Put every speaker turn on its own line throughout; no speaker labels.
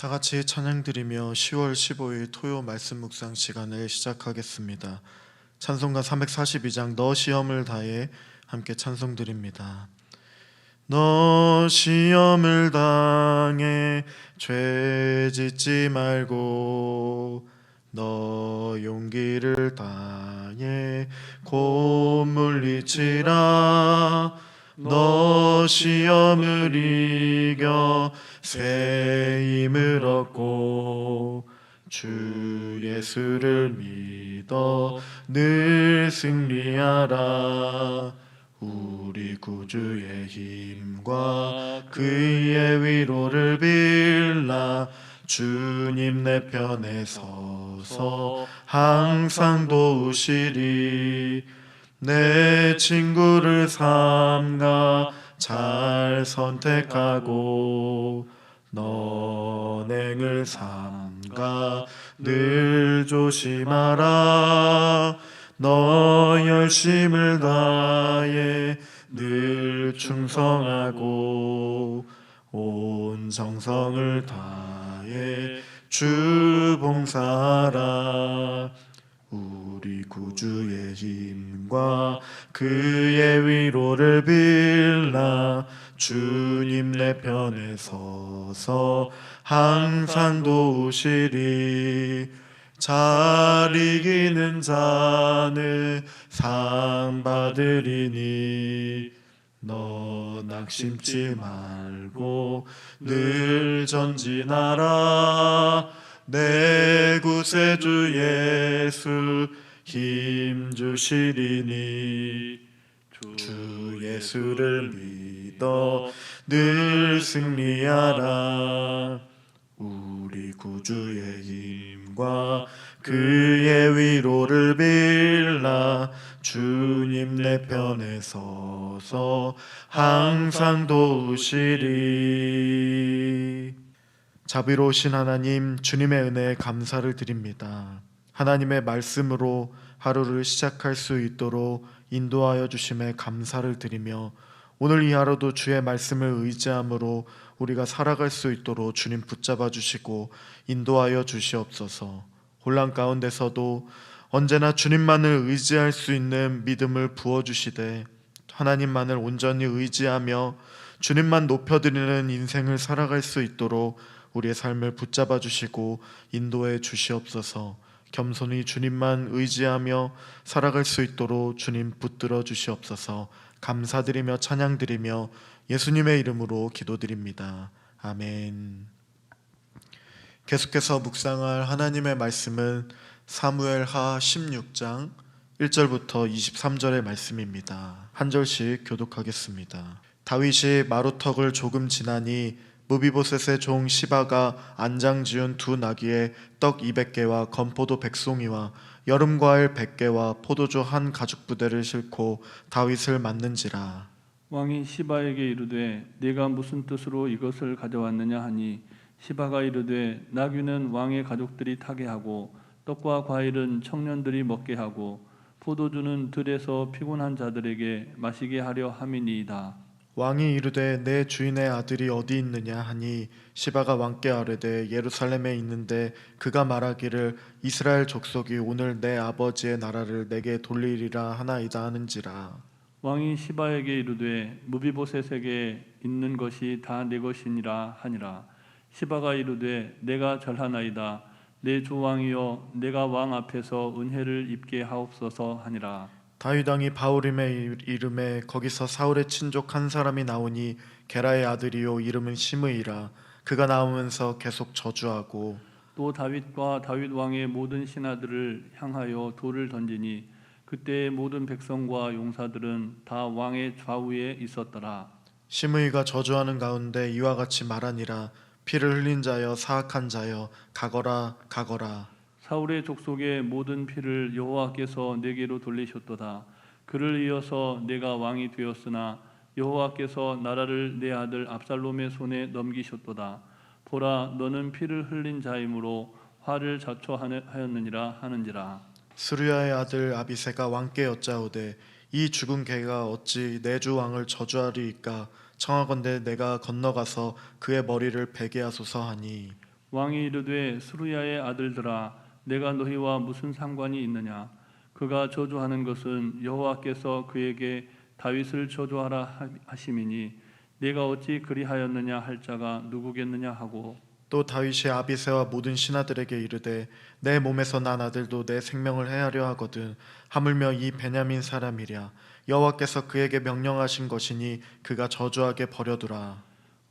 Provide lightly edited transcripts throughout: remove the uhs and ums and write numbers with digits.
다 같이 찬양드리며 10월 15일 토요 말씀 묵상 시간을 시작하겠습니다. 찬송가 342장 너 시험을 다해 함께 찬송드립니다. 너 시험을 당해 죄 짓지 말고 너 용기를 다해 곧 물리치라. 너 시험을 이겨 새 힘을 얻고 주 예수를 믿어 늘 승리하라. 우리 구주의 힘과 그의 위로를 빌라. 주님 내 편에 서서 항상 도우시리. 내 친구를 삼가 잘 선택하고 너행을 삼가 늘 조심하라. 너 열심을 다해 늘 충성하고 온 정성을 다해 주 봉사하라. 우리 구주의 힘과 그의 위로를 빌라. 주님 내 편에 서서 항상 도우시리. 잘 이기는 자는 상 받으리니 너 낙심치 말고 늘 전진하라. 내 구세주 예수 힘 주시리니 주 예수를 믿어 늘 승리하라. 우리 구주의 힘과 그의 위로를 빌라. 주님 내 편에 서서 항상 도우시리. 자비로우신 하나님, 주님의 은혜에 감사를 드립니다. 하나님의 말씀으로 하루를 시작할 수 있도록 인도하여 주심에 감사를 드리며 오늘 이 하루도 주의 말씀을 의지함으로 우리가 살아갈 수 있도록 주님 붙잡아 주시고 인도하여 주시옵소서. 혼란 가운데서도 언제나 주님만을 의지할 수 있는 믿음을 부어주시되 하나님만을 온전히 의지하며 주님만 높여드리는 인생을 살아갈 수 있도록 우리의 삶을 붙잡아 주시고 인도해 주시옵소서. 겸손히 주님만 의지하며 살아갈 수 있도록 주님 붙들어 주시옵소서. 감사드리며 찬양드리며 예수님의 이름으로 기도드립니다. 아멘. 계속해서 묵상할 하나님의 말씀은 사무엘하 16장 1절부터 23절의 말씀입니다. 한 절씩 교독하겠습니다. 다윗이 마루턱을 조금 지나니 무비보셋의 종 시바가 안장 지은 두 나귀에 떡 200개와 건포도 100송이와 여름 과일 100개와 포도주 한 가죽 부대를 싣고 다윗을 맞는지라.
왕이 시바에게 이르되 네가 무슨 뜻으로 이것을 가져왔느냐 하니 시바가 이르되 나귀는 왕의 가족들이 타게 하고 떡과 과일은 청년들이 먹게 하고 포도주는 들에서 피곤한 자들에게 마시게 하려 함이니이다.
왕이 이르되 내 주인의 아들이 어디 있느냐 하니 시바가 왕께 아뢰되 예루살렘에 있는데 그가 말하기를 이스라엘 족속이 오늘 내 아버지의 나라를 내게 돌리리라 하나이다 하는지라.
왕이 시바에게 이르되 무비보셋에게 있는 것이 다 내 것이니라 하니라. 시바가 이르되 내가 절하나이다. 내 주 왕이여 내가 왕 앞에서 은혜를 입게 하옵소서 하니라.
다윗 왕이 바후림의 이름에 거기서 사울의 친족 한 사람이 나오니 게라의 아들이요 이름은 시므이라. 그가 나오면서 계속 저주하고
또 다윗과 다윗 왕의 모든 신하들을 향하여 돌을 던지니 그때의 모든 백성과 용사들은 다 왕의 좌우에 있었더라.
시므이가 저주하는 가운데 이와 같이 말하니라. 피를 흘린 자여 사악한 자여 가거라 가거라.
사울의 족속의 모든 피를 여호와께서 내게로 돌리셨도다. 그를 이어서 내가 왕이 되었으나 여호와께서 나라를 내 아들 압살롬의 손에 넘기셨도다. 보라, 너는 피를 흘린 자이므로 화를 자초하였느니라 하는지라.
스루야의 아들 아비새가 왕께 여짜오되 이 죽은 개가 어찌 내 주 왕을 저주하리이까. 청하건대 내가 건너가서 그의 머리를 베게 하소서 하니
왕이 이르되 스루야의 아들들아 내가 너희와 무슨 상관이 있느냐 그가 저주하는 것은 여호와께서 그에게 다윗을 저주하라 하심이니 내가 어찌 그리하였느냐 할 자가 누구겠느냐 하고
또 다윗이 아비새와 모든 신하들에게 이르되 내 몸에서 난 아들도 내 생명을 해하려 하거든 하물며 이 베냐민 사람이랴 여호와께서 그에게 명령하신 것이니 그가 저주하게 버려두라.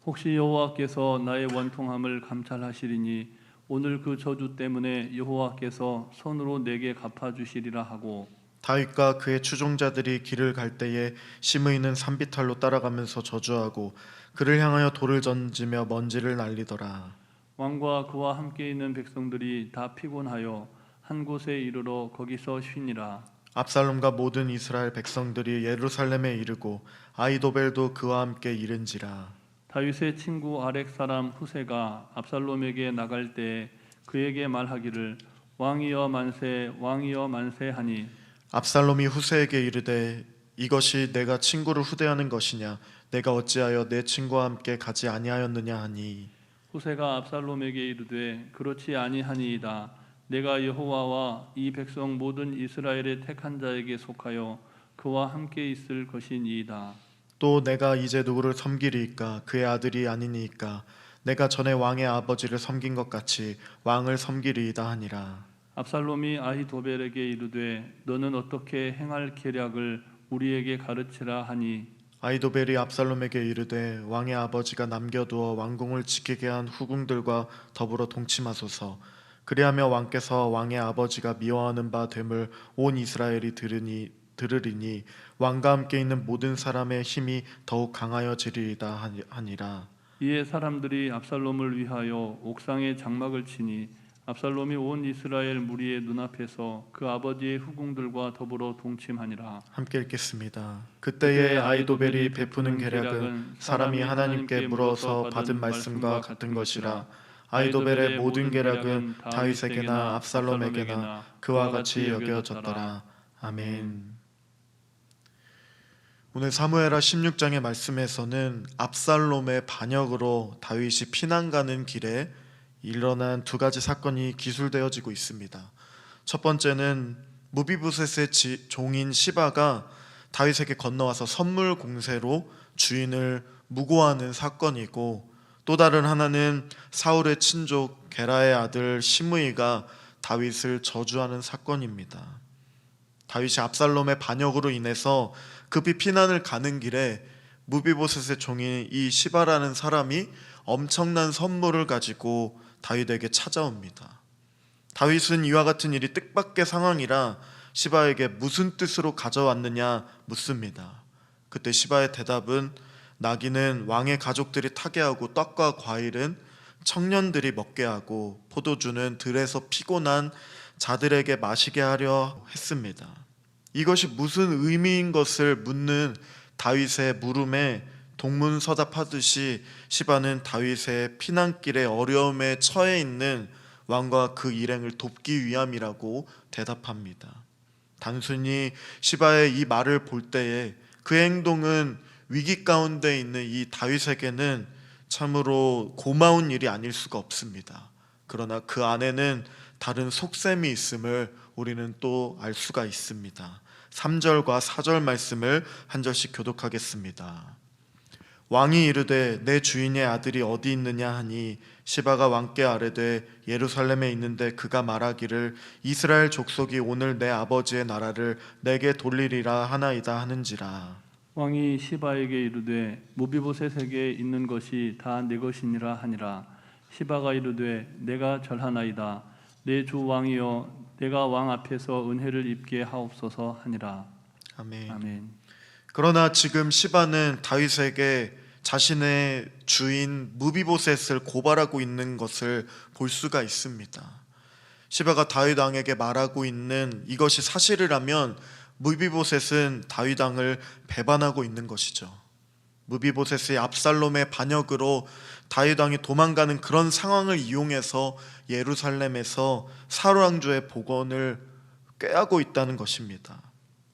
혹시 여호와께서 나의 원통함을 감찰하시리니 오늘 그 저주 때문에 여호와께서 손으로 내게 갚아주시리라 하고
다윗과 그의 추종자들이 길을 갈 때에 심의는 산비탈로 따라가면서 저주하고 그를 향하여 돌을 던지며 먼지를 날리더라.
왕과 그와 함께 있는 백성들이 다 피곤하여 한 곳에 이르러 거기서 쉬니라.
압살롬과 모든 이스라엘 백성들이 예루살렘에 이르고 아이도벨도 그와 함께 이른지라.
다윗의 친구 아렉 사람 후세가 압살롬에게 나갈 때 그에게 말하기를 왕이여 만세 왕이여 만세 하니
압살롬이 후세에게 이르되 이것이 내가 친구를 후대하는 것이냐 내가 어찌하여 내 친구와 함께 가지 아니하였느냐 하니
후세가 압살롬에게 이르되 그렇지 아니하니이다. 내가 여호와와 이 백성 모든 이스라엘의 택한 자에게 속하여 그와 함께 있을 것이니이다.
또 내가 이제 누구를 섬기리이까 그의 아들이 아니니이까 내가 전에 왕의 아버지를 섬긴 것 같이 왕을 섬기리이다 하니라.
압살롬이 아히도벨에게 이르되 너는 어떻게 행할 계략을 우리에게 가르치라 하니
아이도벨이 압살롬에게 이르되 왕의 아버지가 남겨두어 왕궁을 지키게 한 후궁들과 더불어 동침하소서. 그리하며 왕께서 왕의 아버지가 미워하는 바 됨을 온 이스라엘이 들으리니 왕과 함께 있는 모든 사람의 힘이 더욱 강하여지리이다 하니라.
이에 사람들이 압살롬을 위하여 옥상에 장막을 치니 압살롬이 온 이스라엘 무리의 눈앞에서 그 아버지의 후궁들과 더불어 동침하니라.
함께 읽겠습니다. 그때에 아이도벨이 베푸는 계략은 사람이 하나님께 물어서 받은 말씀과 같은 것이라. 아이도벨의 모든 계략은 다윗에게나 압살롬에게나 그와 같이 여겨졌더라. 아멘. 오늘 사무엘하 16장의 말씀에서는 압살롬의 반역으로 다윗이 피난 가는 길에 일어난 두 가지 사건이 기술되어지고 있습니다. 첫 번째는 무비보셋의 종인 시바가 다윗에게 건너와서 선물 공세로 주인을 무고하는 사건이고, 또 다른 하나는 사울의 친족 게라의 아들 시므이가 다윗을 저주하는 사건입니다. 다윗이 압살롬의 반역으로 인해서 급히 피난을 가는 길에 무비보셋의 종인 이 시바라는 사람이 엄청난 선물을 가지고 다윗에게 찾아옵니다. 다윗은 이와 같은 일이 뜻밖의 상황이라 시바에게 무슨 뜻으로 가져왔느냐 묻습니다. 그때 시바의 대답은 나귀는 왕의 가족들이 타게 하고 떡과 과일은 청년들이 먹게 하고 포도주는 들에서 피곤한 자들에게 마시게 하려 했습니다. 이것이 무슨 의미인 것을 묻는 다윗의 물음에 동문서답하듯이 시바는 다윗의 피난길의 어려움에 처해 있는 왕과 그 일행을 돕기 위함이라고 대답합니다. 단순히 시바의 이 말을 볼 때에 그 행동은 위기 가운데 있는 이 다윗에게는 참으로 고마운 일이 아닐 수가 없습니다. 그러나 그 안에는 다른 속셈이 있음을 우리는 또 알 수가 있습니다. 3절과 4절 말씀을 한 절씩 교독하겠습니다. 왕이 이르되 내 주인의 아들이 어디 있느냐 하니 시바가 왕께 아뢰되 예루살렘에 있는데 그가 말하기를 이스라엘 족속이 오늘 내 아버지의 나라를 내게 돌리리라 하나이다 하는지라.
왕이 시바에게 이르되 무비보셋에게 있는 것이 다 내 것이니라 하니라. 시바가 이르되 내가 절하나이다. 내 주 왕이여 내가 왕 앞에서 은혜를 입게 하옵소서 하니라.
아멘.
아멘.
그러나 지금 시바는 다윗에게 자신의 주인 무비보셋을 고발하고 있는 것을 볼 수가 있습니다. 시바가 다윗 왕에게 말하고 있는 이것이 사실이라면 무비보셋은 다윗 왕을 배반하고 있는 것이죠. 무비보셋의 압살롬의 반역으로 다윗 왕이 도망가는 그런 상황을 이용해서 예루살렘에서 사울 왕조의 복원을 꾀하고 있다는 것입니다.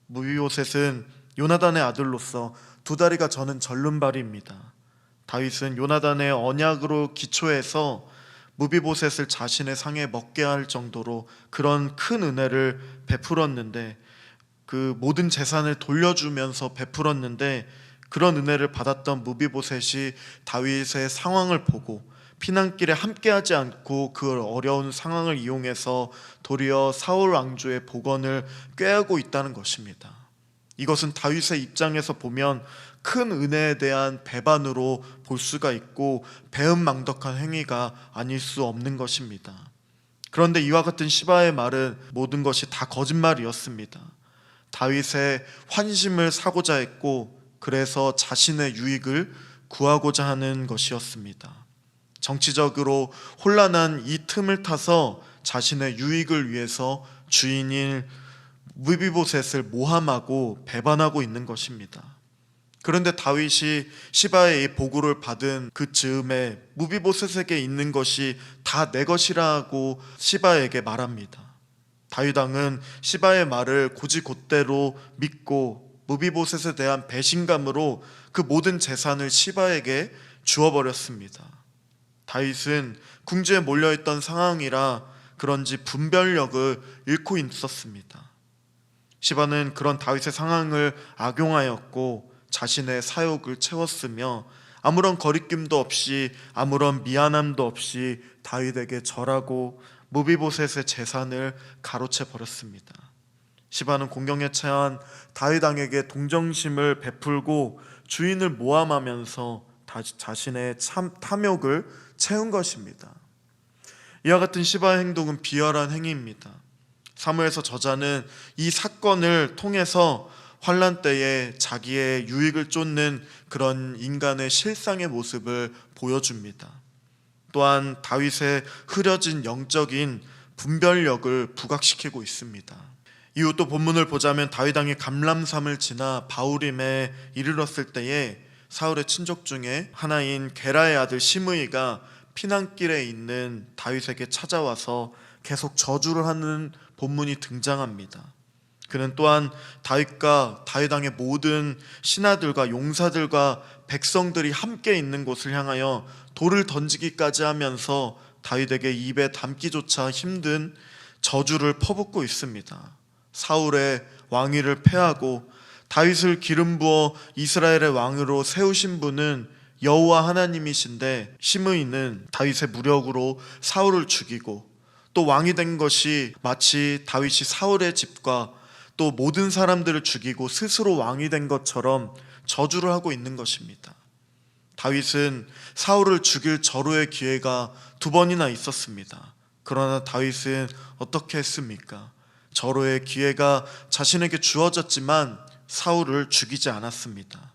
무비보셋은 요나단의 아들로서 두 다리가 저는 절름발이입니다. 다윗은 요나단의 언약으로 기초해서 무비보셋을 자신의 상에 먹게 할 정도로 그런 큰 은혜를 베풀었는데, 그 모든 재산을 돌려주면서 베풀었는데, 그런 은혜를 받았던 무비보셋이 다윗의 상황을 보고 피난길에 함께하지 않고 그 어려운 상황을 이용해서 도리어 사울 왕조의 복원을 꾀하고 있다는 것입니다. 이것은 다윗의 입장에서 보면 큰 은혜에 대한 배반으로 볼 수가 있고 배은망덕한 행위가 아닐 수 없는 것입니다. 그런데 이와 같은 시바의 말은 모든 것이 다 거짓말이었습니다. 다윗의 환심을 사고자 했고, 그래서 자신의 유익을 구하고자 하는 것이었습니다. 정치적으로 혼란한 이 틈을 타서 자신의 유익을 위해서 주인인 무비보셋을 모함하고 배반하고 있는 것입니다. 그런데 다윗이 시바의 이 보고를 받은 그 즈음에 무비보셋에게 있는 것이 다 내 것이라고 시바에게 말합니다. 다윗 왕은 시바의 말을 곧이곧대로 믿고 무비보셋에 대한 배신감으로 그 모든 재산을 시바에게 주어버렸습니다. 다윗은 궁지에 몰려있던 상황이라 그런지 분별력을 잃고 있었습니다. 시바는 그런 다윗의 상황을 악용하였고 자신의 사욕을 채웠으며 아무런 거리낌도 없이 아무런 미안함도 없이 다윗에게 절하고 무비보셋의 재산을 가로채 버렸습니다. 시바는 공경에 처한 다윗 왕에게 동정심을 베풀고 주인을 모함하면서 자신의 탐욕을 채운 것입니다. 이와 같은 시바의 행동은 비열한 행위입니다. 사무엘서 저자는 이 사건을 통해서 환난 때에 자기의 유익을 쫓는 그런 인간의 실상의 모습을 보여줍니다. 또한 다윗의 흐려진 영적인 분별력을 부각시키고 있습니다. 이후 또 본문을 보자면 다윗 왕이 감람산을 지나 바후림에 이르렀을 때에 사울의 친족 중에 하나인 게라의 아들 시므이가 피난길에 있는 다윗에게 찾아와서 계속 저주를 하는 본문이 등장합니다. 그는 또한 다윗과 다윗 왕의 모든 신하들과 용사들과 백성들이 함께 있는 곳을 향하여 돌을 던지기까지 하면서 다윗에게 입에 담기조차 힘든 저주를 퍼붓고 있습니다. 사울의 왕위를 패하고 다윗을 기름 부어 이스라엘의 왕으로 세우신 분은 여호와 하나님이신데, 시므이는 다윗의 무력으로 사울을 죽이고 또 왕이 된 것이 마치 다윗이 사울의 집과 또 모든 사람들을 죽이고 스스로 왕이 된 것처럼 저주를 하고 있는 것입니다. 다윗은 사울을 죽일 절호의 기회가 2번이나 있었습니다. 그러나 다윗은 어떻게 했습니까? 절호의 기회가 자신에게 주어졌지만 사울을 죽이지 않았습니다.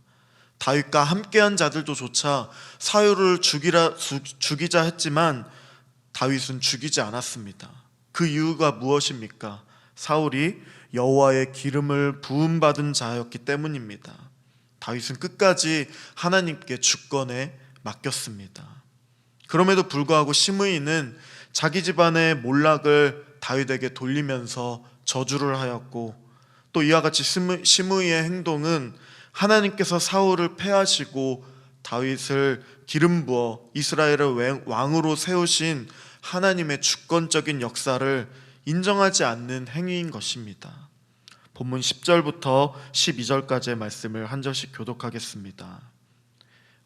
다윗과 함께한 자들도 조차 사울을 죽이자 했지만 다윗은 죽이지 않았습니다. 그 이유가 무엇입니까? 사울이 여호와의 기름을 부음받은 자였기 때문입니다. 다윗은 끝까지 하나님께 주권에 맡겼습니다. 그럼에도 불구하고 시므이는 자기 집안의 몰락을 다윗에게 돌리면서 저주를 하였고, 또 이와 같이 시므이의 행동은 하나님께서 사울을 패하시고 다윗을 기름 부어 이스라엘의 왕으로 세우신 하나님의 주권적인 역사를 인정하지 않는 행위인 것입니다. 본문 10절부터 12절까지의 말씀을 한 절씩 교독하겠습니다.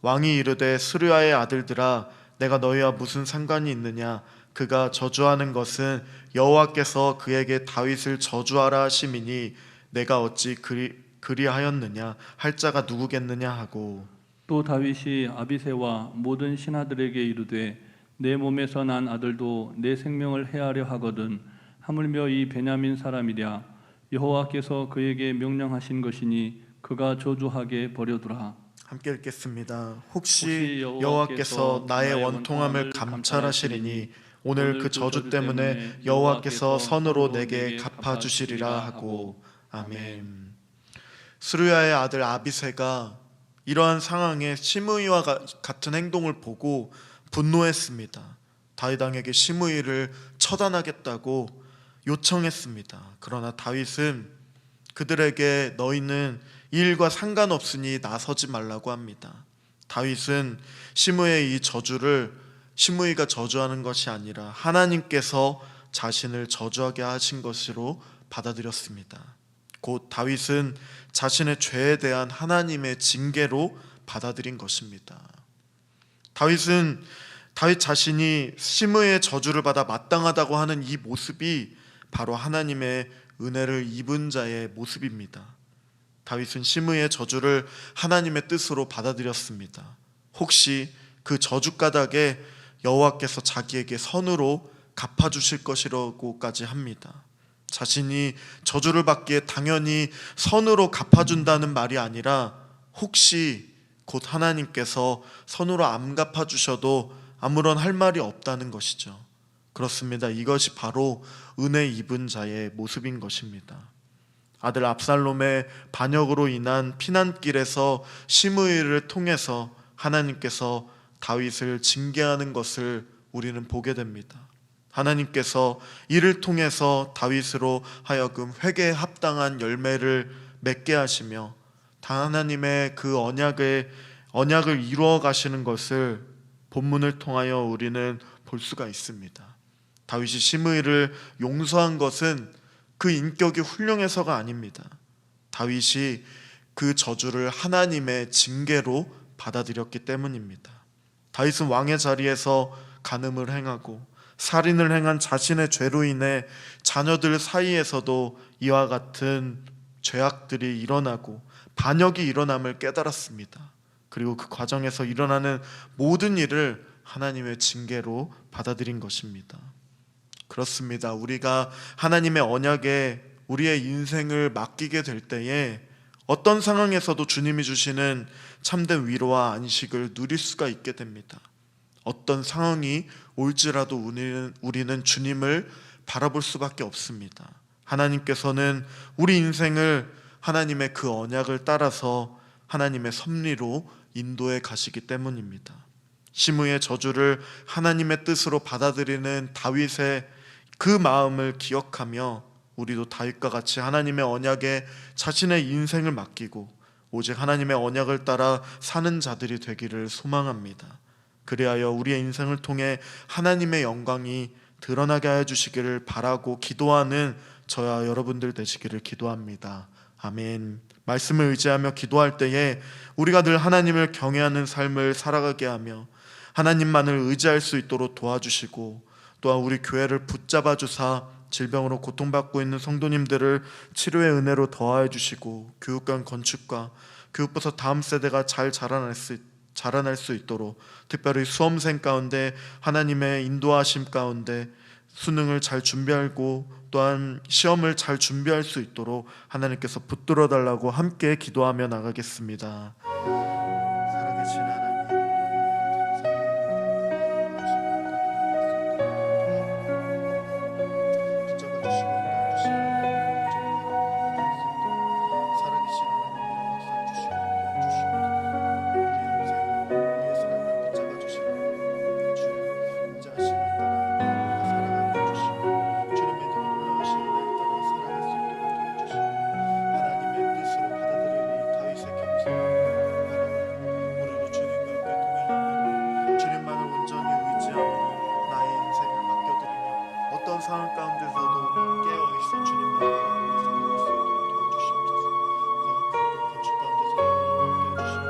왕이 이르되 스루야의 아들들아, 내가 너희와 무슨 상관이 있느냐? 그가 저주하는 것은 여호와께서 그에게 다윗을 저주하라 하심이니 내가 어찌 그리하였느냐? 할 자가 누구겠느냐 하고,
또 다윗이 아비새와 모든 신하들에게 이르되 내 몸에서 난 아들도 내 생명을 해하려 하거든 하물며 이 베냐민 사람이랴. 여호와께서 그에게 명령하신 것이니 그가 저주하게 버려두라.
함께 읽겠습니다. 혹시 여호와께서 나의 원통함을 감찰하시리니 오늘 그 저주 때문에 여호와께서 선으로 내게 갚아주시리라 하고. 아멘. 스루야의 아들 아비새가 이러한 상황에 시므이와 같은 행동을 보고 분노했습니다. 다윗 왕에게 시므이를 처단하겠다고 요청했습니다. 그러나 다윗은 그들에게 너희는 이 일과 상관없으니 나서지 말라고 합니다. 다윗은 시므이의 이 저주를 시므이가 저주하는 것이 아니라 하나님께서 자신을 저주하게 하신 것으로 받아들였습니다. 곧 다윗은 자신의 죄에 대한 하나님의 징계로 받아들인 것입니다. 다윗 자신이 시므이의 저주를 받아 마땅하다고 하는 이 모습이 바로 하나님의 은혜를 입은 자의 모습입니다. 다윗은 시므이의 저주를 하나님의 뜻으로 받아들였습니다. 혹시 그 저주 까닭에 여호와께서 자기에게 선으로 갚아주실 것이라고까지 합니다. 자신이 저주를 받기에 당연히 선으로 갚아준다는 말이 아니라 혹시 곧 하나님께서 선으로 안 갚아주셔도 아무런 할 말이 없다는 것이죠. 그렇습니다. 이것이 바로 은혜 입은 자의 모습인 것입니다. 아들 압살롬의 반역으로 인한 피난길에서 시므이를 통해서 하나님께서 다윗을 징계하는 것을 우리는 보게 됩니다. 하나님께서 이를 통해서 다윗으로 하여금 회개에 합당한 열매를 맺게 하시며 하나님의 그 언약을 이루어 가시는 것을 본문을 통하여 우리는 볼 수가 있습니다. 다윗이 시므이를 용서한 것은 그 인격이 훌륭해서가 아닙니다. 다윗이 그 저주를 하나님의 징계로 받아들였기 때문입니다. 다윗은 왕의 자리에서 간음을 행하고 살인을 행한 자신의 죄로 인해 자녀들 사이에서도 이와 같은 죄악들이 일어나고 반역이 일어남을 깨달았습니다. 그리고 그 과정에서 일어나는 모든 일을 하나님의 징계로 받아들인 것입니다. 그렇습니다. 우리가 하나님의 언약에 우리의 인생을 맡기게 될 때에 어떤 상황에서도 주님이 주시는 참된 위로와 안식을 누릴 수가 있게 됩니다. 어떤 상황이 올지라도 우리는 주님을 바라볼 수밖에 없습니다. 하나님께서는 우리 인생을 하나님의 그 언약을 따라서 하나님의 섭리로 인도해 가시기 때문입니다. 시므이의 저주를 하나님의 뜻으로 받아들이는 다윗의 그 마음을 기억하며 우리도 다윗과 같이 하나님의 언약에 자신의 인생을 맡기고 오직 하나님의 언약을 따라 사는 자들이 되기를 소망합니다. 그리하여 우리의 인생을 통해 하나님의 영광이 드러나게 하여 주시기를 바라고 기도하는 저와 여러분들 되시기를 기도합니다. 아멘. 말씀을 의지하며 기도할 때에 우리가 늘 하나님을 경외하는 삶을 살아가게 하며 하나님만을 의지할 수 있도록 도와주시고 또한 우리 교회를 붙잡아 주사 질병으로 고통받고 있는 성도님들을 치료의 은혜로 더하여 주시고 교육관 건축과 교육부서 다음 세대가 잘 자라날 수 있도록 특별히 수험생 가운데 하나님의 인도하심 가운데 수능을 잘 준비하고 또한 시험을 잘 준비할 수 있도록 하나님께서 붙들어 달라고 함께 기도하며 나가겠습니다. 살아계신 하나님 상황 가운데서도 깨어있어 주님만 바라보며 살아갈 수 있도록 도와주시옵소서. 건축 가운데서도 깨어주시고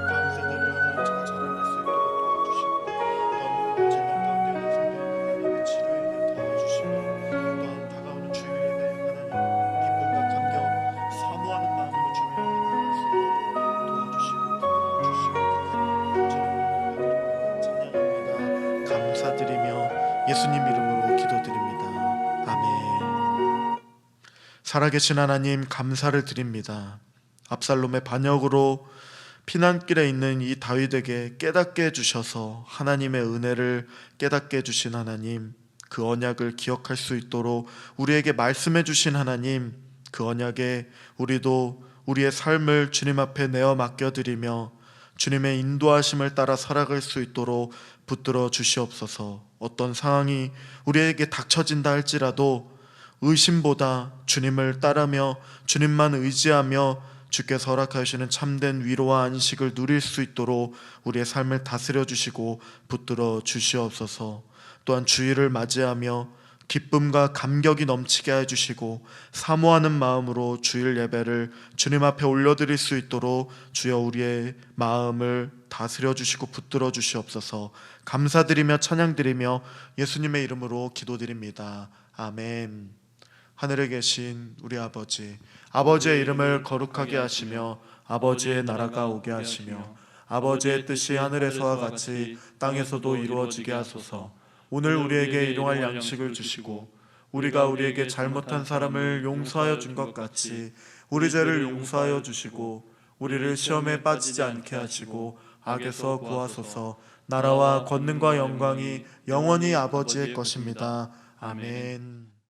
다음 세대를 하나님 잘 자라날 수 있도록 도와주시고 또한 질병 가운데 있는 성도님을 하나님의 치료에 대해 도와주시고 또한 다가오는 주일에 대해 하나님 기쁨과 감격 사모하는 마음으로 주님을 나아갈 수 있도록 도와주시고 붙들어 주시옵소서. 주님을 찬양합니다. 감사드리며 예수님 이름으로 기도드립니다. 아멘. 살아계신 하나님 감사를 드립니다. 압살롬의 반역으로 피난길에 있는 이 다윗에게 깨닫게 해주셔서 하나님의 은혜를 깨닫게 해주신 하나님, 그 언약을 기억할 수 있도록 우리에게 말씀해 주신 하나님, 그 언약에 우리도 우리의 삶을 주님 앞에 내어 맡겨드리며 주님의 인도하심을 따라 살아갈 수 있도록 붙들어 주시옵소서. 어떤 상황이 우리에게 닥쳐진다 할지라도 의심보다 주님을 따르며 주님만 의지하며 주께서 허락하시는 참된 위로와 안식을 누릴 수 있도록 우리의 삶을 다스려 주시고 붙들어 주시옵소서. 또한 주일을 맞이하며 기쁨과 감격이 넘치게 해주시고 사모하는 마음으로 주일 예배를 주님 앞에 올려드릴 수 있도록 주여 우리의 마음을 다스려 주시고 붙들어 주시옵소서. 감사드리며 찬양드리며 예수님의 이름으로 기도드립니다. 아멘. 하늘에 계신 우리 아버지, 아버지의 이름을 거룩하게 하시며 아버지의 나라가 오게 하시며 아버지의 뜻이 하늘에서와 같이 땅에서도 이루어지게 하소서. 오늘 우리에게 일용할 양식을 주시고 우리가 우리에게 잘못한 사람을 용서하여 준 것 같이 우리 죄를 용서하여 주시고 우리를 시험에 빠지지 않게 하시고 악에서 구하소서. 나라와 권능과 영광이 영원히 아버지의 것입니다. 아멘.